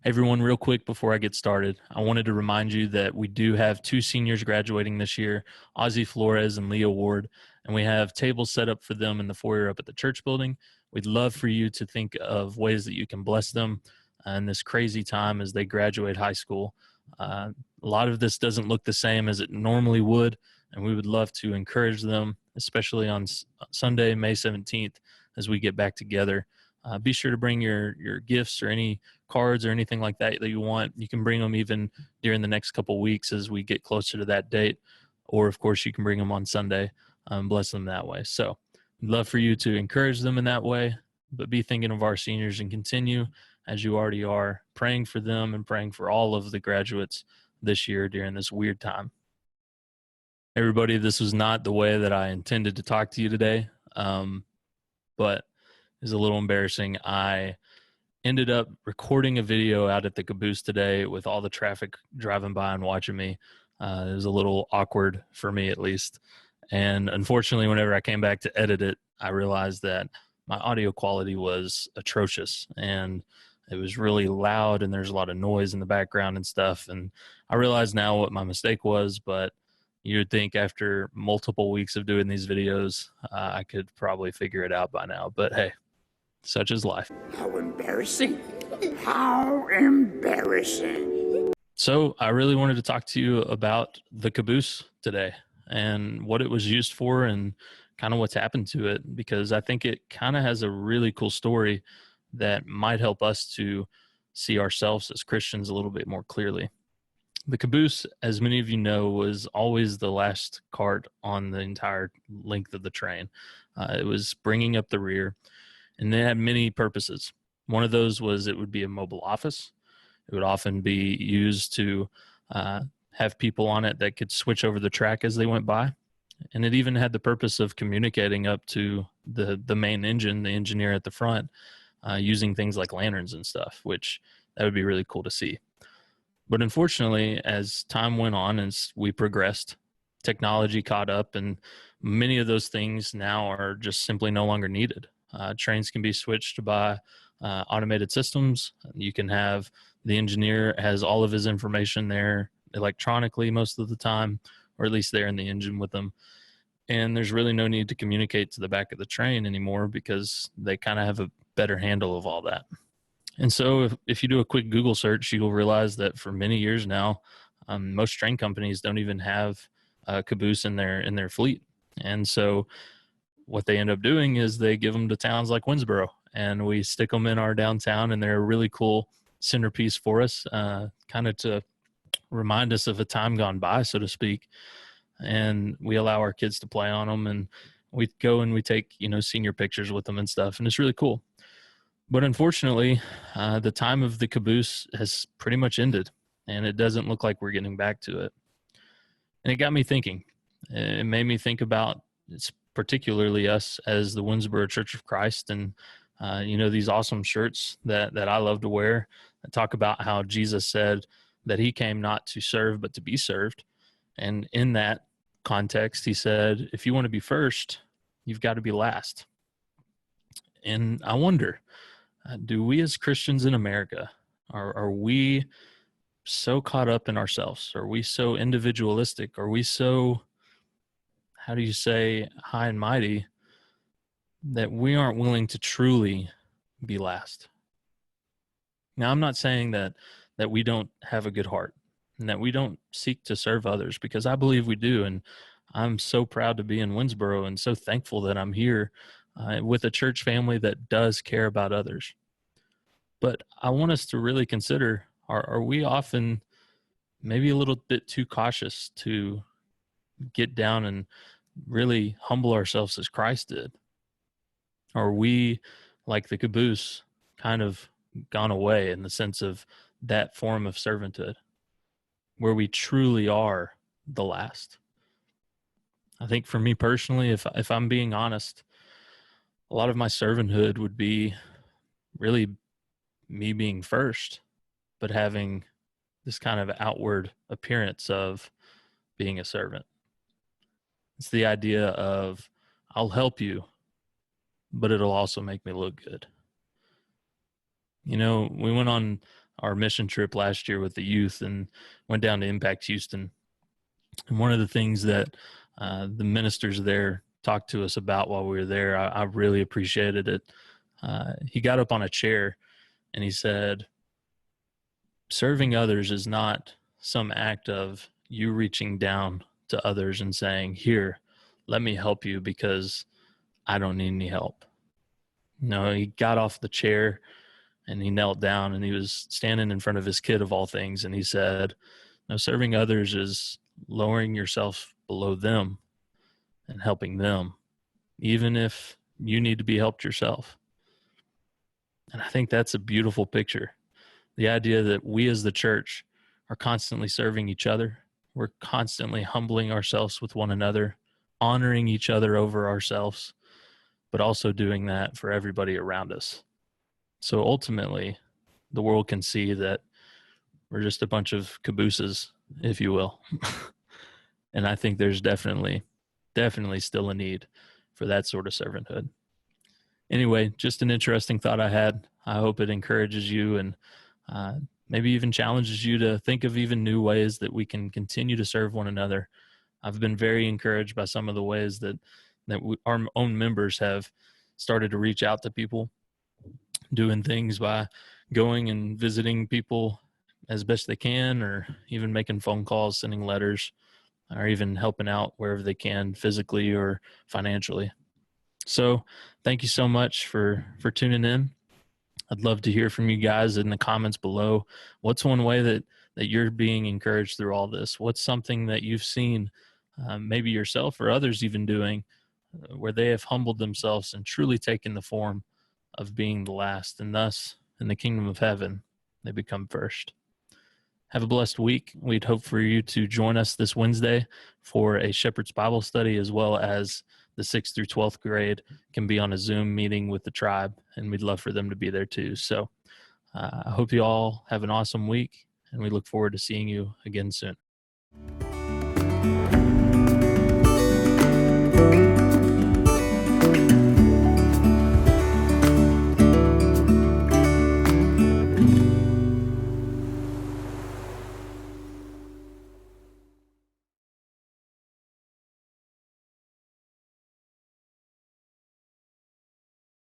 Everyone, real quick before I get started, I wanted to remind you that we do have two seniors graduating this year, Ozzy Flores and Leah Ward, and we have tables set up for them in the foyer up at the church building. We'd love for you to think of ways that you can bless them in this crazy time as they graduate high school. A lot of this doesn't look the same as it normally would, and we would love to encourage them, especially on Sunday, May 17th, as we get back together. Be sure to bring your gifts or any cards or anything like that you want. You can bring them even during the next couple weeks as we get closer to that date. Or, of course, you can bring them on Sunday, bless them that way. So we'd love for you to encourage them in that way, but be thinking of our seniors and continue, as you already are, praying for them and praying for all of the graduates this year during this weird time. Everybody, this was not the way that I intended to talk to you today, but it's a little embarrassing. I ended up recording a video out at the caboose today with all the traffic driving by and watching me. It was a little awkward for me, at least. And unfortunately, whenever I came back to edit it, I realized that my audio quality was atrocious and it was really loud and there's a lot of noise in the background and stuff. And I realize now what my mistake was, but you would think after multiple weeks of doing these videos, I could probably figure it out by now. But hey, such is life. How embarrassing. How embarrassing. So I really wanted to talk to you about the caboose today and what it was used for and kind of what's happened to it, because I think it kind of has a really cool story that might help us to see ourselves as Christians a little bit more clearly. The caboose, as many of you know, was always the last cart on the entire length of the train. It was bringing up the rear. And they had many purposes. One of those was it would be a mobile office. It would often be used to have people on it that could switch over the track as they went by. And it even had the purpose of communicating up to the main engine, the engineer at the front, using things like lanterns and stuff, which that would be really cool to see. But unfortunately, as time went on, as we progressed, technology caught up, and many of those things now are just simply no longer needed. Trains can be switched by automated systems. You can have the engineer has all of his information there electronically most of the time, or at least there in the engine with them. And there's really no need to communicate to the back of the train anymore because they kind of have a better handle of all that. And so if you do a quick Google search, you'll realize that for many years now, most train companies don't even have a caboose in their fleet. And so what they end up doing is they give them to towns like Winnsboro, and we stick them in our downtown, and they're a really cool centerpiece for us, kind of to remind us of a time gone by, so to speak. And we allow our kids to play on them, and we go and we take, senior pictures with them and stuff, and it's really cool. But unfortunately, the time of the caboose has pretty much ended, and it doesn't look like we're getting back to it. And it got me thinking. It made me think about it's particularly us as the Winnsboro Church of Christ, and these awesome shirts that I love to wear that talk about how Jesus said that he came not to serve but to be served. And in that context, he said, if you want to be first, you've got to be last. And I wonder, do we as Christians in America, are we so caught up in ourselves? Are we so individualistic? Are we so, how do you say, high and mighty that we aren't willing to truly be last? Now, I'm not saying that we don't have a good heart and that we don't seek to serve others, because I believe we do. And I'm so proud to be in Winnsboro and so thankful that I'm here with a church family that does care about others. But I want us to really consider, are we often maybe a little bit too cautious to get down and really humble ourselves as Christ did? Are we, like the caboose, kind of gone away in the sense of that form of servanthood, where we truly are the last? I think for me personally, if I'm being honest, a lot of my servanthood would be really me being first, but having this kind of outward appearance of being a servant. It's the idea of, I'll help you, but it'll also make me look good. You know, we went on our mission trip last year with the youth and went down to Impact Houston. And one of the things that the ministers there talked to us about while we were there, I really appreciated it. He got up on a chair and he said, serving others is not some act of you reaching down to others and saying, here, let me help you because I don't need any help. No, he got off the chair and he knelt down and he was standing in front of his kid of all things. And he said, no, serving others is lowering yourself below them and helping them, even if you need to be helped yourself. And I think that's a beautiful picture. The idea that we as the church are constantly serving each other. We're constantly humbling ourselves with one another, honoring each other over ourselves, but also doing that for everybody around us. So ultimately, the world can see that we're just a bunch of cabooses, if you will. And I think there's definitely still a need for that sort of servanthood. Anyway, just an interesting thought I had. I hope it encourages you and maybe even challenges you to think of even new ways that we can continue to serve one another. I've been very encouraged by some of the ways that our own members have started to reach out to people, doing things by going and visiting people as best they can, or even making phone calls, sending letters, or even helping out wherever they can physically or financially. So thank you so much for tuning in. I'd love to hear from you guys in the comments below. What's one way that you're being encouraged through all this? What's something that you've seen maybe yourself or others even doing where they have humbled themselves and truly taken the form of being the last, and thus in the kingdom of heaven, they become first? Have a blessed week. We'd hope for you to join us this Wednesday for a Shepherd's Bible study, as well as the 6th through 12th grade can be on a Zoom meeting with the tribe, and we'd love for them to be there too. So I hope you all have an awesome week, and we look forward to seeing you again soon.